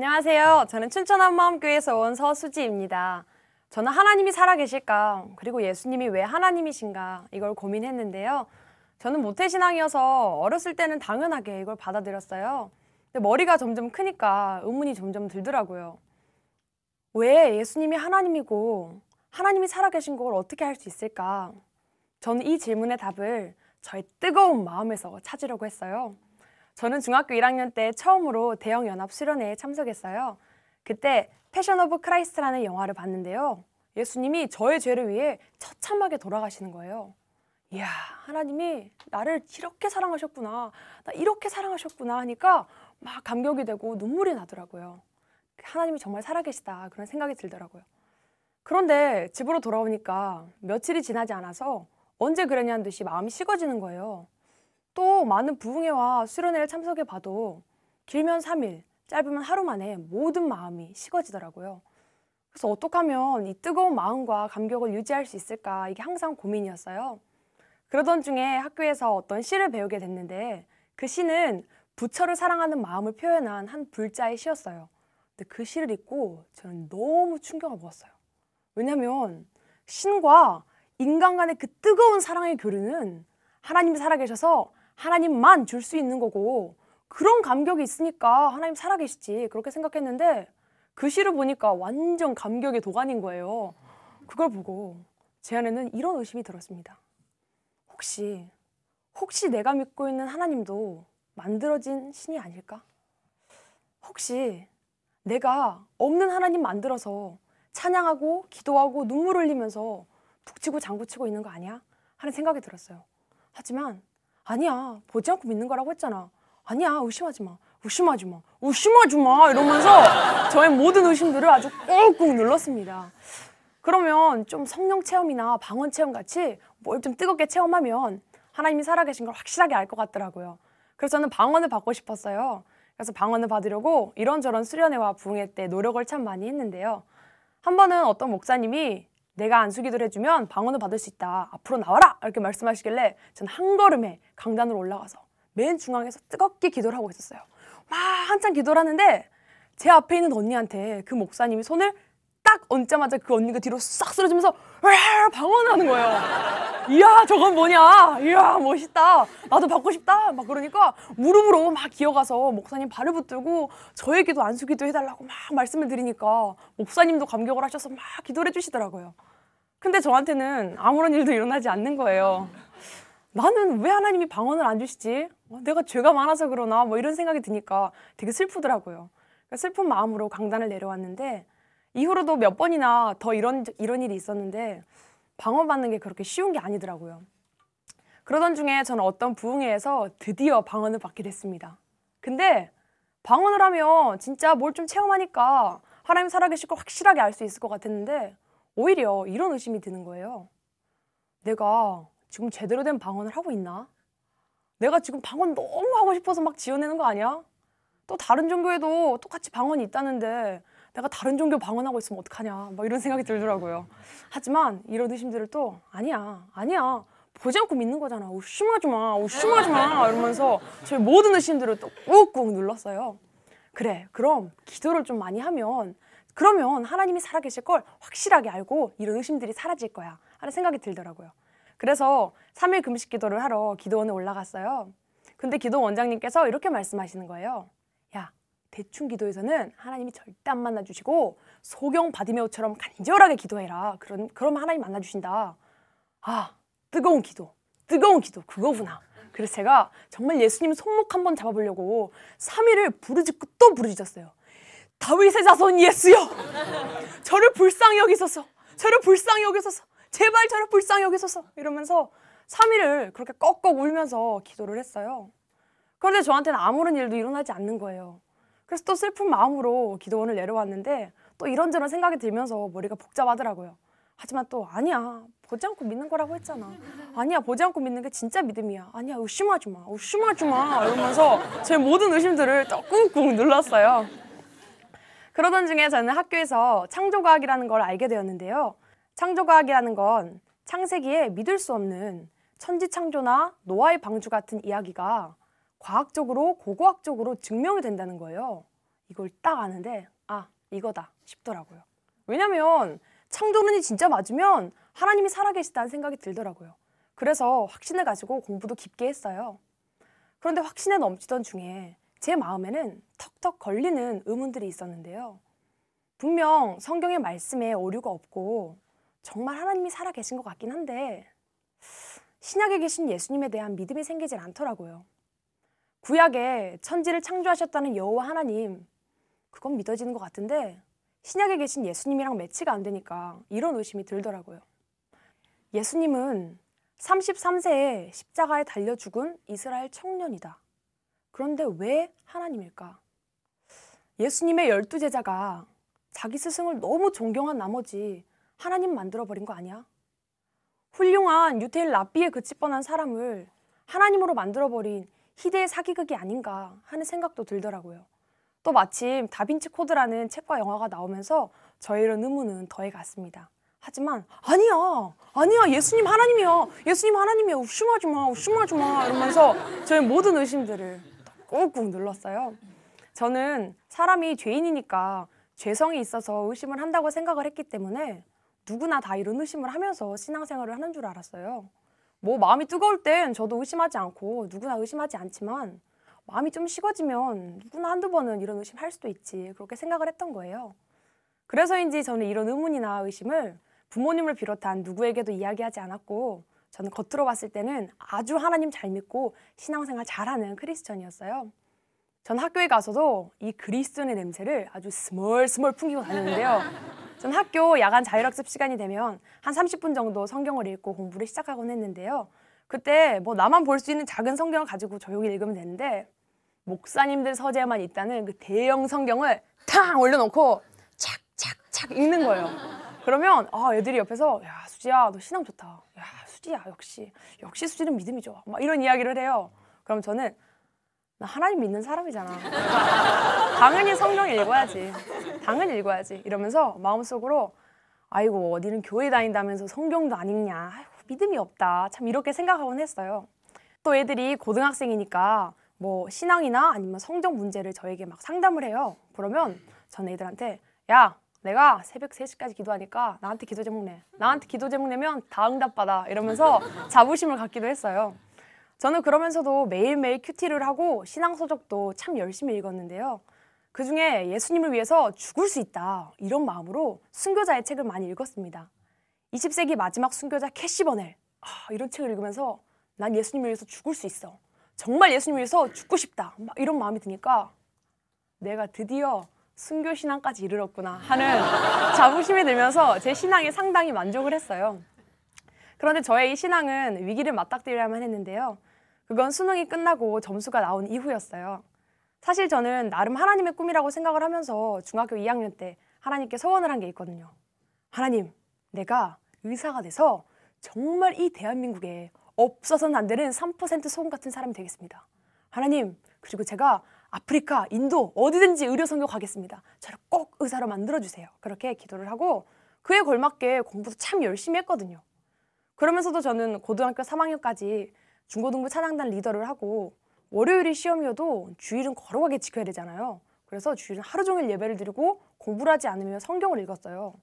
안녕하세요. 저는 춘천 한마음교회에서 온 서수지입니다. 저는 하나님이 살아계실까, 그리고 예수님이 왜 하나님이신가 이걸 고민했는데요. 저는 모태신앙이어서 어렸을 때는 당연하게 이걸 받아들였어요. 근데 머리가 점점 크니까 의문이 점점 들더라고요. 왜 예수님이 하나님이고 하나님이 살아계신 걸 어떻게 할 수 있을까? 저는 이 질문의 답을 저의 뜨거운 마음에서 찾으려고 했어요. 저는 중학교 1학년 때 처음으로 대형 연합 수련회에 참석했어요. 그때 패션 오브 크라이스트라는 영화를 봤는데요. 예수님이 저의 죄를 위해 처참하게 돌아가시는 거예요. 이야, 하나님이 나를 이렇게 사랑하셨구나, 나 이렇게 사랑하셨구나 하니까 막 감격이 되고 눈물이 나더라고요. 하나님이 정말 살아계시다 그런 생각이 들더라고요. 그런데 집으로 돌아오니까 며칠이 지나지 않아서 언제 그랬냐는 듯이 마음이 식어지는 거예요. 또 많은 부흥회와 수련회를 참석해봐도 길면 3일, 짧으면 하루 만에 모든 마음이 식어지더라고요. 그래서 어떻게 하면 이 뜨거운 마음과 감격을 유지할 수 있을까, 이게 항상 고민이었어요. 그러던 중에 학교에서 어떤 시를 배우게 됐는데 그 시는 부처를 사랑하는 마음을 표현한 한 불자의 시였어요. 근데 그 시를 읽고 저는 너무 충격을 먹었어요. 왜냐면 신과 인간 간의 그 뜨거운 사랑의 교류는 하나님이 살아계셔서 하나님만 줄 수 있는 거고, 그런 감격이 있으니까 하나님 살아계시지 그렇게 생각했는데 그 시를 보니까 완전 감격의 도가니인 거예요. 그걸 보고 제 안에는 이런 의심이 들었습니다. 혹시 내가 믿고 있는 하나님도 만들어진 신이 아닐까? 혹시 내가 없는 하나님 만들어서 찬양하고 기도하고 눈물 흘리면서 북치고 장구치고 있는 거 아니야? 하는 생각이 들었어요. 하지만 아니야, 보지 않고 믿는 거라고 했잖아. 아니야, 의심하지 마 이러면서 저의 모든 의심들을 아주 꾹꾹 눌렀습니다. 그러면 좀 성령 체험이나 방언 체험 같이 뭘 좀 뜨겁게 체험하면 하나님이 살아계신 걸 확실하게 알 것 같더라고요. 그래서 저는 방언을 받고 싶었어요. 그래서 방언을 받으려고 이런저런 수련회와 부흥회 때 노력을 참 많이 했는데요. 한 번은 어떤 목사님이 내가 안수기도를 해주면 방언을 받을 수 있다, 앞으로 나와라 이렇게 말씀하시길래 저는 한 걸음에 강단으로 올라가서 맨 중앙에서 뜨겁게 기도를 하고 있었어요. 막 한참 기도를 하는데 제 앞에 있는 언니한테 그 목사님이 손을 딱 얹자마자 그 언니가 뒤로 싹 쓰러지면서 방언을 하는 거예요. 이야, 저건 뭐냐, 이야, 멋있다, 나도 받고 싶다 막 그러니까 무릎으로 막 기어가서 목사님 발을 붙들고 저에게도 안수기도 해달라고 막 말씀을 드리니까 목사님도 감격을 하셔서 막 기도를 해주시더라고요. 근데 저한테는 아무런 일도 일어나지 않는 거예요. 나는 왜 하나님이 방언을 안 주시지? 내가 죄가 많아서 그러나 뭐 이런 생각이 드니까 되게 슬프더라고요. 슬픈 마음으로 강단을 내려왔는데 이후로도 몇 번이나 더 이런 일이 있었는데 방언 받는 게 그렇게 쉬운 게 아니더라고요. 그러던 중에 저는 어떤 부흥회에서 드디어 방언을 받게 됐습니다. 근데 방언을 하면 진짜 뭘 좀 체험하니까 하나님 살아계실 걸 확실하게 알 수 있을 것 같았는데 오히려 이런 의심이 드는 거예요. 내가 지금 제대로 된 방언을 하고 있나? 내가 지금 방언 너무 하고 싶어서 막 지어내는 거 아니야? 또 다른 종교에도 똑같이 방언이 있다는데 내가 다른 종교 방언하고 있으면 어떡하냐, 막 이런 생각이 들더라고요. 하지만 이런 의심들을 또 아니야 보지 않고 믿는 거잖아, 의심하지 마 이러면서 저의 모든 의심들을 또 꾹꾹 눌렀어요. 그래, 그럼 기도를 좀 많이 하면 그러면 하나님이 살아계실 걸 확실하게 알고 이런 의심들이 사라질 거야 하는 생각이 들더라고요. 그래서 3일 금식 기도를 하러 기도원에 올라갔어요. 근데 기도 원장님께서 이렇게 말씀하시는 거예요. 야, 대충 기도에서는 하나님이 절대 안 만나주시고 소경 바디메오처럼 간절하게 기도해라. 그러면 하나님 만나주신다. 아, 뜨거운 기도 그거구나. 그래서 제가 정말 예수님 손목 한번 잡아보려고 3일을 부르짖고 또 부르짖었어요. 다윗의 자손 예수여, 저를 불쌍히 여기소서, 제발 저를 불쌍히 여기소서 이러면서 3일을 그렇게 꺽꺽 울면서 기도를 했어요. 그런데 저한테는 아무런 일도 일어나지 않는 거예요. 그래서 또 슬픈 마음으로 기도원을 내려왔는데 또 이런저런 생각이 들면서 머리가 복잡하더라고요. 하지만 또 아니야, 보지 않고 믿는 거라고 했잖아. 아니야, 보지 않고 믿는 게 진짜 믿음이야. 아니야, 의심하지 마 이러면서 제 모든 의심들을 또 꾹꾹 눌렀어요. 그러던 중에 저는 학교에서 창조과학이라는 걸 알게 되었는데요. 창조과학이라는 건 창세기에 믿을 수 없는 천지창조나 노아의 방주 같은 이야기가 과학적으로 고고학적으로 증명이 된다는 거예요. 이걸 딱 아는데 아, 이거다 싶더라고요. 왜냐면 창조론이 진짜 맞으면 하나님이 살아계시다는 생각이 들더라고요. 그래서 확신을 가지고 공부도 깊게 했어요. 그런데 확신에 넘치던 중에 제 마음에는 턱턱 걸리는 의문들이 있었는데요. 분명 성경의 말씀에 오류가 없고 정말 하나님이 살아계신 것 같긴 한데 신약에 계신 예수님에 대한 믿음이 생기질 않더라고요. 구약에 천지를 창조하셨다는 여호와 하나님, 그건 믿어지는 것 같은데 신약에 계신 예수님이랑 매치가 안 되니까 이런 의심이 들더라고요. 예수님은 33세에 십자가에 달려 죽은 이스라엘 청년이다. 그런데 왜 하나님일까? 예수님의 12제자가 자기 스승을 너무 존경한 나머지 하나님 만들어버린 거 아니야? 훌륭한 유태인 랍비에 그칠 뻔한 사람을 하나님으로 만들어버린 희대의 사기극이 아닌가 하는 생각도 들더라고요. 또 마침 다빈치 코드라는 책과 영화가 나오면서 저의 이런 의문은 더해갔습니다. 하지만 아니야 예수님 하나님이야, 예수님 하나님이야, 의심하지 마 이러면서 저의 모든 의심들을 꾹꾹 눌렀어요. 저는 사람이 죄인이니까 죄성이 있어서 의심을 한다고 생각을 했기 때문에 누구나 다 이런 의심을 하면서 신앙생활을 하는 줄 알았어요. 뭐 마음이 뜨거울 땐 저도 의심하지 않고 누구나 의심하지 않지만 마음이 좀 식어지면 누구나 한두 번은 이런 의심할 수도 있지, 그렇게 생각을 했던 거예요. 그래서인지 저는 이런 의문이나 의심을 부모님을 비롯한 누구에게도 이야기하지 않았고 저는 겉으로 봤을 때는 아주 하나님 잘 믿고 신앙생활 잘하는 크리스천이었어요. 전 학교에 가서도 이 그리스도인의 냄새를 아주 스멀스멀 풍기고 다녔는데요. 전 학교 야간 자율학습 시간이 되면 한 30분 정도 성경을 읽고 공부를 시작하곤 했는데요. 그때 뭐 나만 볼 수 있는 작은 성경을 가지고 조용히 읽으면 되는데 목사님들 서재에만 있다는 그 대형 성경을 탕 올려놓고 착착착 읽는 거예요. 그러면 애들이 옆에서 야 수지야 너 신앙 좋다, 야 수지야 역시 수지는 믿음이 좋아, 막 이런 이야기를 해요. 그럼 저는 나 하나님 믿는 사람이잖아, 당연히 성경 읽어야지 이러면서 마음속으로 아이고 어디는 교회 다닌다면서 성경도 안 읽냐, 아이고, 믿음이 없다, 참 이렇게 생각하곤 했어요. 또 애들이 고등학생이니까 뭐 신앙이나 아니면 성경 문제를 저에게 막 상담을 해요. 그러면 전 애들한테 야 내가 새벽 3시까지 기도하니까 나한테 기도 제목 내, 나한테 기도 제목 내면 다 응답받아 이러면서 자부심을 갖기도 했어요. 저는 그러면서도 매일매일 큐티를 하고 신앙서적도 참 열심히 읽었는데요. 그중에 예수님을 위해서 죽을 수 있다 이런 마음으로 순교자의 책을 많이 읽었습니다. 20세기 마지막 순교자 캐시 버넬, 이런 책을 읽으면서 난 예수님을 위해서 죽을 수 있어, 정말 예수님을 위해서 죽고 싶다, 막 이런 마음이 드니까 내가 드디어 순교신앙까지 이르렀구나 하는 자부심이 들면서 제 신앙에 상당히 만족을 했어요. 그런데 저의 이 신앙은 위기를 맞닥뜨려야만 했는데요. 그건 수능이 끝나고 점수가 나온 이후였어요. 사실 저는 나름 하나님의 꿈이라고 생각을 하면서 중학교 2학년 때 하나님께 소원을 한 게 있거든요. 하나님, 내가 의사가 돼서 정말 이 대한민국에 없어서는 안 되는 3% 소금 같은 사람이 되겠습니다. 하나님, 그리고 제가 아프리카, 인도 어디든지 의료 선교 가겠습니다. 저를 꼭 의사로 만들어주세요. 그렇게 기도를 하고 그에 걸맞게 공부도 참 열심히 했거든요. 그러면서도 저는 고등학교 3학년까지 중고등부 찬양단 리더를 하고 월요일이 시험이어도 주일은 거룩하게 지켜야 되잖아요. 그래서 주일은 하루 종일 예배를 드리고 공부를 하지 않으며 성경을 읽었어요.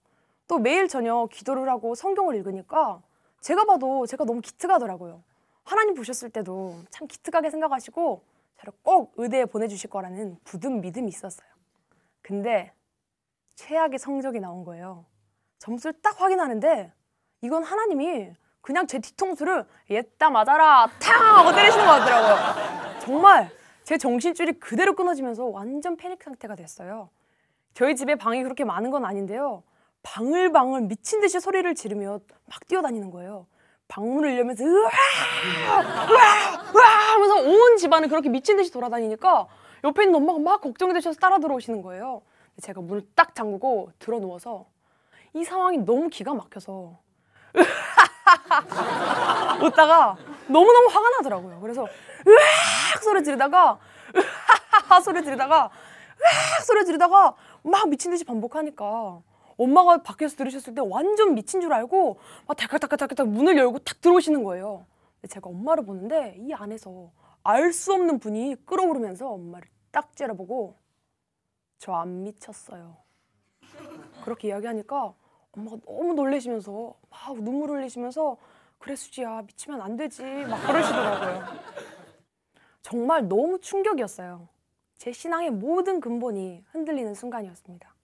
또 매일 저녁 기도를 하고 성경을 읽으니까 제가 봐도 제가 너무 기특하더라고요. 하나님 보셨을 때도 참 기특하게 생각하시고 저를 꼭 의대에 보내주실 거라는 굳은 믿음이 있었어요. 근데 최악의 성적이 나온 거예요. 점수를 딱 확인하는데 이건 하나님이 그냥 제 뒤통수를 옛다 맞아라 탕 하고 때리시는 것 같더라고요. 정말 제 정신줄이 그대로 끊어지면서 완전 패닉 상태가 됐어요. 저희 집에 방이 그렇게 많은 건 아닌데요. 방울방울 미친 듯이 소리를 지르며 막 뛰어다니는 거예요. 방문을 열면서 으아 하면서 온 집안을 그렇게 미친 듯이 돌아다니니까 옆에 있는 엄마가 막 걱정이 되셔서 따라 들어오시는 거예요. 제가 문을 딱 잠그고 들어 누워서 이 상황이 너무 기가 막혀서 웃다가 너무너무 화가 나더라고요. 그래서 으악 소리 지르다가 으하하하 소리 지르다가 으악 소리 지르다가 막 미친 듯이 반복하니까 엄마가 밖에서 들으셨을 때 완전 미친 줄 알고 막 달칵달칵달칵 문을 열고 탁 들어오시는 거예요. 근데 제가 엄마를 보는데 이 안에서 알 수 없는 분이 끓어오르면서 엄마를 딱 째려보고 저 안 미쳤어요. 그렇게 이야기하니까 엄마가 너무 놀라시면서 막 눈물 흘리시면서 그래 수지야 미치면 안 되지 막 그러시더라고요. 정말 너무 충격이었어요. 제 신앙의 모든 근본이 흔들리는 순간이었습니다.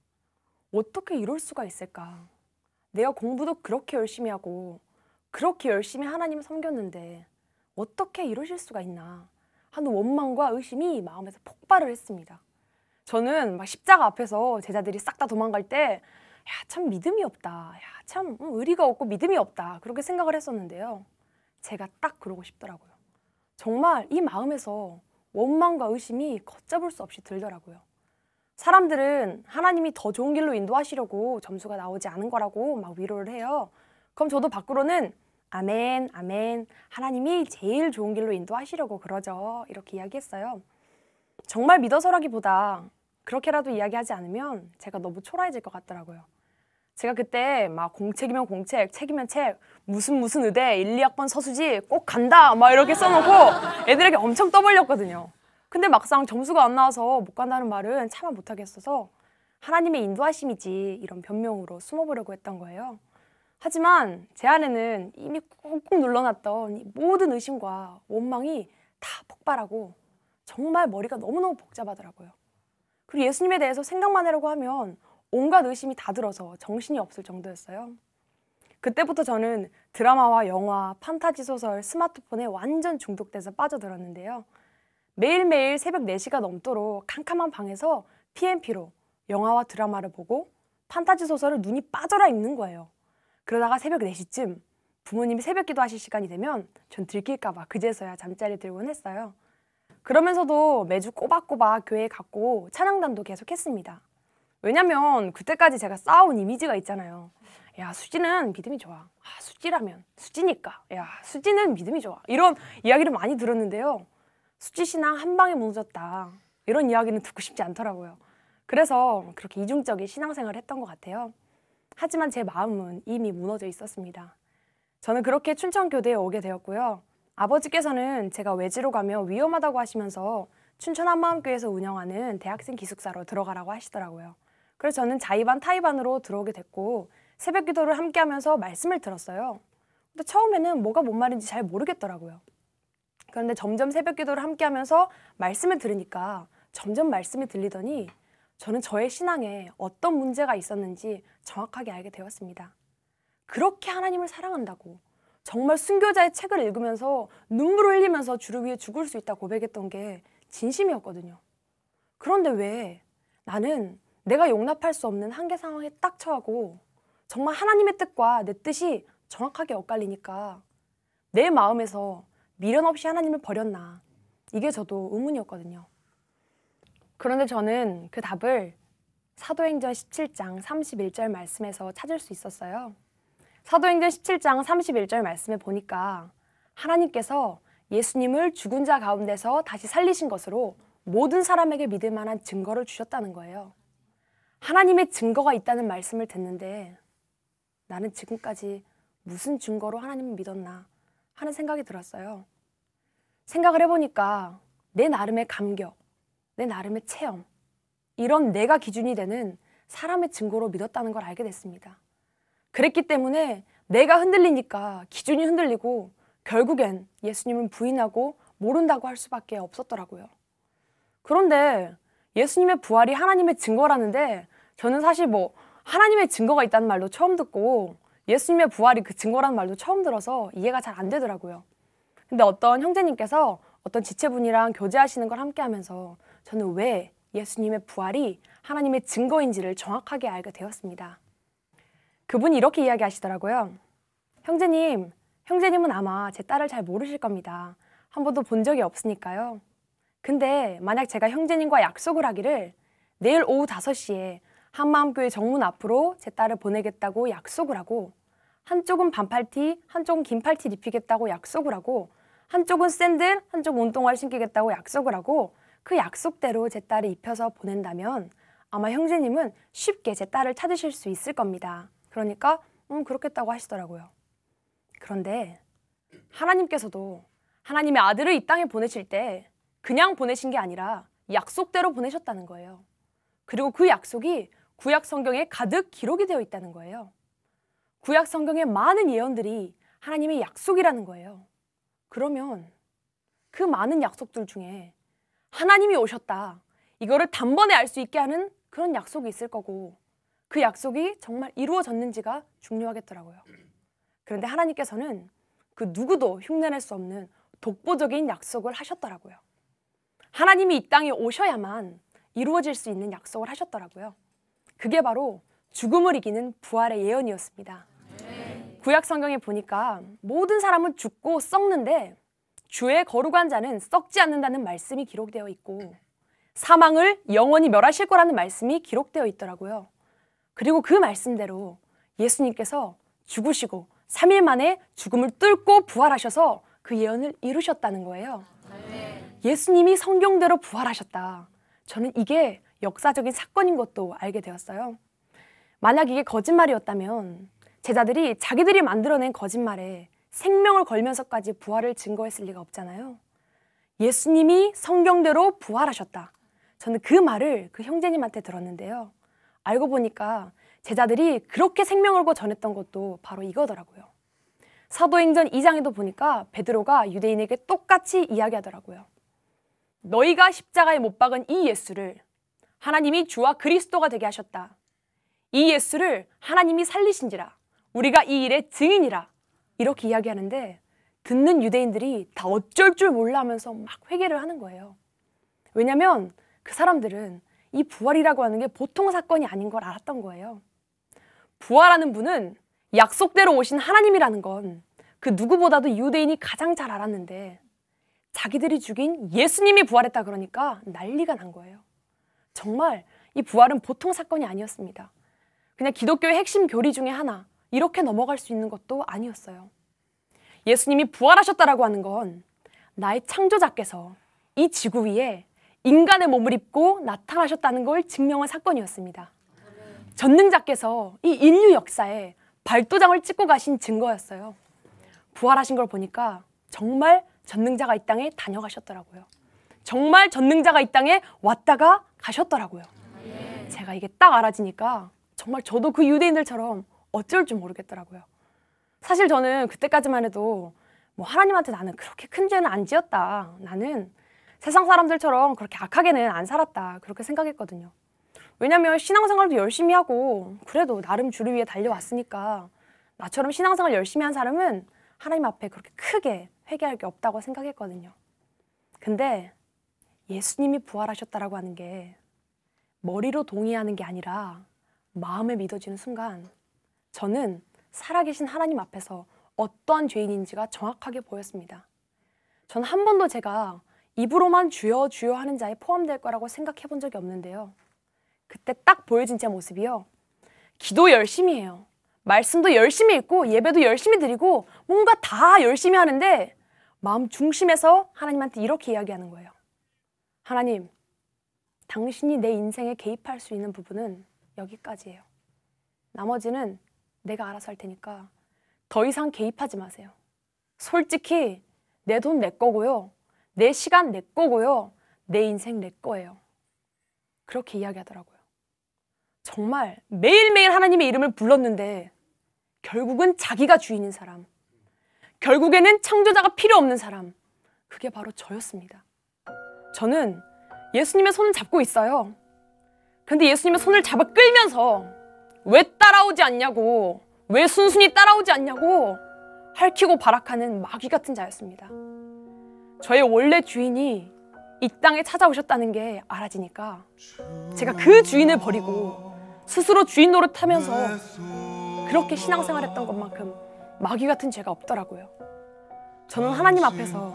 어떻게 이럴 수가 있을까? 내가 공부도 그렇게 열심히 하고 그렇게 열심히 하나님을 섬겼는데 어떻게 이러실 수가 있나 하는 원망과 의심이 마음에서 폭발을 했습니다. 저는 막 십자가 앞에서 제자들이 싹 다 도망갈 때 야, 참 믿음이 없다. 야, 참 의리가 없고 믿음이 없다. 그렇게 생각을 했었는데요. 제가 딱 그러고 싶더라고요. 정말 이 마음에서 원망과 의심이 걷잡을 수 없이 들더라고요. 사람들은 하나님이 더 좋은 길로 인도하시려고 점수가 나오지 않은 거라고 막 위로를 해요. 그럼 저도 밖으로는 아멘, 아멘. 하나님이 제일 좋은 길로 인도하시려고 그러죠. 이렇게 이야기했어요. 정말 믿어서라기보다 그렇게라도 이야기하지 않으면 제가 너무 초라해질 것 같더라고요. 제가 그때 막 공책이면 공책, 책이면 책, 무슨 의대 1, 2학번 서수지 꼭 간다 막 이렇게 써놓고 애들에게 엄청 떠벌렸거든요. 근데 막상 점수가 안 나와서 못 간다는 말은 차마 못하겠어서 하나님의 인도하심이지 이런 변명으로 숨어보려고 했던 거예요. 하지만 제 안에는 이미 꾹꾹 눌러놨던 이 모든 의심과 원망이 다 폭발하고 정말 머리가 너무너무 복잡하더라고요. 그리고 예수님에 대해서 생각만 하려고 하면 온갖 의심이 다 들어서 정신이 없을 정도였어요. 그때부터 저는 드라마와 영화, 판타지 소설, 스마트폰에 완전 중독돼서 빠져들었는데요. 매일매일 새벽 4시가 넘도록 캄캄한 방에서 PMP로 영화와 드라마를 보고 판타지 소설을 눈이 빠져라 읽는 거예요. 그러다가 새벽 4시쯤 부모님이 새벽 기도하실 시간이 되면 전 들킬까 봐 그제서야 잠자리 들곤 했어요. 그러면서도 매주 꼬박꼬박 교회에 갔고 찬양단도 계속 했습니다. 왜냐면 그때까지 제가 쌓아온 이미지가 있잖아요. 야, 수지는 믿음이 좋아. 아, 수지라면 수지니까. 야, 수지는 믿음이 좋아. 이런 이야기를 많이 들었는데요. 수지 신앙 한 방에 무너졌다. 이런 이야기는 듣고 싶지 않더라고요. 그래서 그렇게 이중적인 신앙생활을 했던 것 같아요. 하지만 제 마음은 이미 무너져 있었습니다. 저는 그렇게 춘천교대에 오게 되었고요. 아버지께서는 제가 외지로 가면 위험하다고 하시면서 춘천 한마음교회에서 운영하는 대학생 기숙사로 들어가라고 하시더라고요. 그래서 저는 자의반 타의반으로 들어오게 됐고 새벽 기도를 함께 하면서 말씀을 들었어요. 근데 처음에는 뭐가 뭔 말인지 잘 모르겠더라고요. 그런데 점점 새벽 기도를 함께 하면서 말씀을 들으니까 점점 말씀이 들리더니 저는 저의 신앙에 어떤 문제가 있었는지 정확하게 알게 되었습니다. 그렇게 하나님을 사랑한다고 정말 순교자의 책을 읽으면서 눈물을 흘리면서 주를 위해 죽을 수 있다 고백했던 게 진심이었거든요. 그런데 왜 나는 내가 용납할 수 없는 한계 상황에 딱 처하고 정말 하나님의 뜻과 내 뜻이 정확하게 엇갈리니까 내 마음에서 미련 없이 하나님을 버렸나, 이게 저도 의문이었거든요. 그런데 저는 그 답을 사도행전 17장 31절 말씀에서 찾을 수 있었어요. 사도행전 17장 31절 말씀에 보니까 하나님께서 예수님을 죽은 자 가운데서 다시 살리신 것으로 모든 사람에게 믿을 만한 증거를 주셨다는 거예요. 하나님의 증거가 있다는 말씀을 듣는데 나는 지금까지 무슨 증거로 하나님을 믿었나 하는 생각이 들었어요. 생각을 해보니까 내 나름의 감격, 내 나름의 체험, 이런 내가 기준이 되는 사람의 증거로 믿었다는 걸 알게 됐습니다. 그랬기 때문에 내가 흔들리니까 기준이 흔들리고 결국엔 예수님은 부인하고 모른다고 할 수밖에 없었더라고요. 그런데 예수님의 부활이 하나님의 증거라는데 저는 사실 하나님의 증거가 있다는 말도 처음 듣고 예수님의 부활이 그 증거라는 말도 처음 들어서 이해가 잘 안 되더라고요. 근데 어떤 형제님께서 어떤 지체분이랑 교제하시는 걸 함께 하면서 저는 왜 예수님의 부활이 하나님의 증거인지를 정확하게 알게 되었습니다. 그분이 이렇게 이야기하시더라고요. 형제님은 아마 제 딸을 잘 모르실 겁니다. 한 번도 본 적이 없으니까요. 근데 만약 제가 형제님과 약속을 하기를 내일 오후 5시에 한마음교회 정문 앞으로 제 딸을 보내겠다고 약속을 하고 한쪽은 반팔티, 한쪽은 긴팔티 입히겠다고 약속을 하고 한쪽은 샌들, 한쪽은 운동화를 신기겠다고 약속을 하고 그 약속대로 제 딸을 입혀서 보낸다면 아마 형제님은 쉽게 제 딸을 찾으실 수 있을 겁니다. 그러니까 그렇겠다고 하시더라고요. 그런데 하나님께서도 하나님의 아들을 이 땅에 보내실 때 그냥 보내신 게 아니라 약속대로 보내셨다는 거예요. 그리고 그 약속이 구약 성경에 가득 기록이 되어 있다는 거예요. 구약 성경의 많은 예언들이 하나님의 약속이라는 거예요. 그러면 그 많은 약속들 중에 하나님이 오셨다, 이거를 단번에 알 수 있게 하는 그런 약속이 있을 거고, 그 약속이 정말 이루어졌는지가 중요하겠더라고요. 그런데 하나님께서는 그 누구도 흉내낼 수 없는 독보적인 약속을 하셨더라고요. 하나님이 이 땅에 오셔야만 이루어질 수 있는 약속을 하셨더라고요. 그게 바로 죽음을 이기는 부활의 예언이었습니다. 구약 성경에 보니까 모든 사람은 죽고 썩는데 주의 거룩한 자는 썩지 않는다는 말씀이 기록되어 있고, 사망을 영원히 멸하실 거라는 말씀이 기록되어 있더라고요. 그리고 그 말씀대로 예수님께서 죽으시고 3일 만에 죽음을 뚫고 부활하셔서 그 예언을 이루셨다는 거예요. 예수님이 성경대로 부활하셨다. 저는 이게 역사적인 사건인 것도 알게 되었어요. 만약 이게 거짓말이었다면 제자들이 자기들이 만들어낸 거짓말에 생명을 걸면서까지 부활을 증거했을 리가 없잖아요. 예수님이 성경대로 부활하셨다. 저는 그 말을 그 형제님한테 들었는데요. 알고 보니까 제자들이 그렇게 생명 걸고 전했던 것도 바로 이거더라고요. 사도행전 2장에도 보니까 베드로가 유대인에게 똑같이 이야기하더라고요. 너희가 십자가에 못 박은 이 예수를 하나님이 주와 그리스도가 되게 하셨다. 이 예수를 하나님이 살리신지라. 우리가 이 일의 증인이라. 이렇게 이야기하는데 듣는 유대인들이 다 어쩔 줄 몰라 하면서 막 회개를 하는 거예요. 왜냐면 그 사람들은 이 부활이라고 하는 게 보통 사건이 아닌 걸 알았던 거예요. 부활하는 분은 약속대로 오신 하나님이라는 건 그 누구보다도 유대인이 가장 잘 알았는데 자기들이 죽인 예수님이 부활했다 그러니까 난리가 난 거예요. 정말 이 부활은 보통 사건이 아니었습니다. 그냥 기독교의 핵심 교리 중에 하나, 이렇게 넘어갈 수 있는 것도 아니었어요. 예수님이 부활하셨다라고 하는 건 나의 창조자께서 이 지구 위에 인간의 몸을 입고 나타나셨다는 걸 증명한 사건이었습니다. 전능자께서 이 인류 역사에 발도장을 찍고 가신 증거였어요. 부활하신 걸 보니까 정말 전능자가 이 땅에 다녀가셨더라고요. 정말 전능자가 이 땅에 왔다가 가셨더라고요. 제가 이게 딱 알아지니까 정말 저도 그 유대인들처럼 어쩔 줄 모르겠더라고요. 사실 저는 그때까지만 해도 뭐 하나님한테 나는 그렇게 큰 죄는 안 지었다. 나는 세상 사람들처럼 그렇게 악하게는 안 살았다. 그렇게 생각했거든요. 왜냐면 신앙생활도 열심히 하고 그래도 나름 주를 위해 달려왔으니까 나처럼 신앙생활 열심히 한 사람은 하나님 앞에 그렇게 크게 회개할 게 없다고 생각했거든요. 근데 예수님이 부활하셨다라고 하는 게 머리로 동의하는 게 아니라 마음에 믿어지는 순간 저는 살아계신 하나님 앞에서 어떠한 죄인인지가 정확하게 보였습니다. 저는 한 번도 제가 입으로만 주여 주여 하는 자에 포함될 거라고 생각해 본 적이 없는데요. 그때 딱 보여진 제 모습이요. 기도 열심히 해요. 말씀도 열심히 읽고 예배도 열심히 드리고 뭔가 다 열심히 하는데 마음 중심에서 하나님한테 이렇게 이야기하는 거예요. 하나님, 당신이 내 인생에 개입할 수 있는 부분은 여기까지예요. 나머지는 내가 알아서 할 테니까 더 이상 개입하지 마세요. 솔직히 내 돈 내 거고요. 내 시간 내 거고요. 내 인생 내 거예요. 그렇게 이야기하더라고요. 정말 매일매일 하나님의 이름을 불렀는데 결국은 자기가 주인인 사람, 결국에는 창조자가 필요 없는 사람, 그게 바로 저였습니다. 저는 예수님의 손을 잡고 있어요. 근데 예수님의 손을 잡아 끌면서 왜 따라오지 않냐고, 왜 순순히 따라오지 않냐고 핥히고 발악하는 마귀 같은 자였습니다. 저의 원래 주인이 이 땅에 찾아오셨다는 게 알아지니까 제가 그 주인을 버리고 스스로 주인 노릇하면서 그렇게 신앙생활했던 것만큼 마귀 같은 죄가 없더라고요. 저는 하나님 앞에서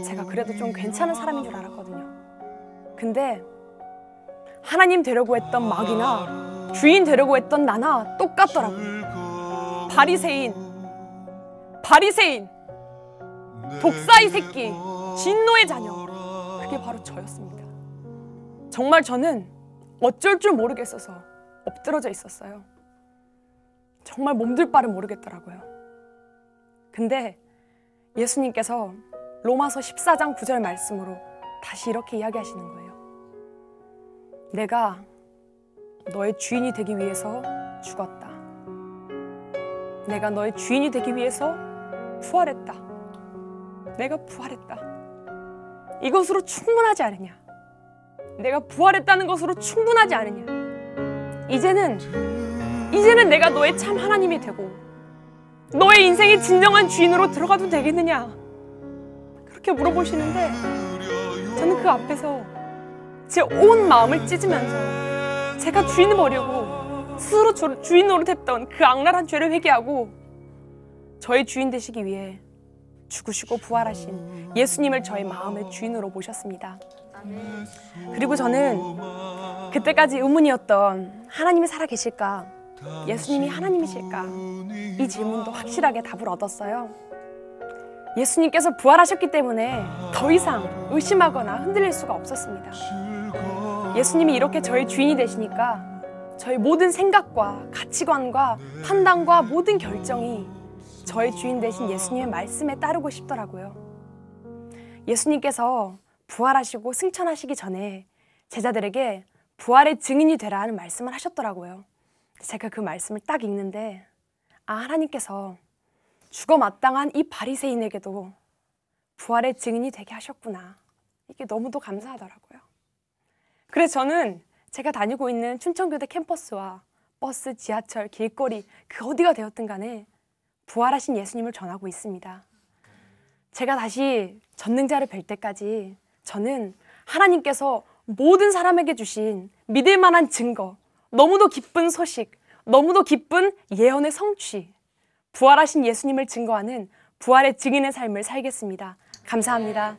제가 그래도 좀 괜찮은 사람인 줄 알았거든요. 근데 하나님 되려고 했던 마귀나 주인 되려고 했던 나나 똑같더라고요. 바리새인, 독사의 새끼, 진노의 자녀, 그게 바로 저였습니다. 정말 저는 어쩔 줄 모르겠어서 엎드러져 있었어요. 정말 몸둘 바를 모르겠더라고요. 근데 예수님께서 로마서 14장 9절 말씀으로 다시 이렇게 이야기하시는 거예요. 내가 너의 주인이 되기 위해서 죽었다. 내가 너의 주인이 되기 위해서 부활했다. 내가 부활했다. 이것으로 충분하지 않으냐? 내가 부활했다는 것으로 충분하지 않으냐? 이제는 내가 너의 참 하나님이 되고 너의 인생의 진정한 주인으로 들어가도 되겠느냐? 그렇게 물어보시는데 저는 그 앞에서 제 온 마음을 찢으면서 제가 주인을 버리고 스스로 주인 노릇했던 그 악랄한 죄를 회개하고 저의 주인 되시기 위해 죽으시고 부활하신 예수님을 저의 마음의 주인으로 모셨습니다. 그리고 저는 그때까지 의문이었던 하나님이 살아계실까? 예수님이 하나님이실까? 이 질문도 확실하게 답을 얻었어요. 예수님께서 부활하셨기 때문에 더 이상 의심하거나 흔들릴 수가 없었습니다. 예수님이 이렇게 저의 주인이 되시니까 저의 모든 생각과 가치관과 판단과 모든 결정이 저의 주인 되신 예수님의 말씀에 따르고 싶더라고요. 예수님께서 부활하시고 승천하시기 전에 제자들에게 부활의 증인이 되라 하는 말씀을 하셨더라고요. 제가 그 말씀을 딱 읽는데 하나님께서 죽어 마땅한 이 바리새인에게도 부활의 증인이 되게 하셨구나. 이게 너무도 감사하더라고요. 그래서 저는 제가 다니고 있는 춘천교대 캠퍼스와 버스, 지하철, 길거리 그 어디가 되었든 간에 부활하신 예수님을 전하고 있습니다. 제가 다시 전능자를 뵐 때까지 저는 하나님께서 모든 사람에게 주신 믿을 만한 증거, 너무도 기쁜 소식, 너무도 기쁜 예언의 성취, 부활하신 예수님을 증거하는 부활의 증인의 삶을 살겠습니다. 감사합니다.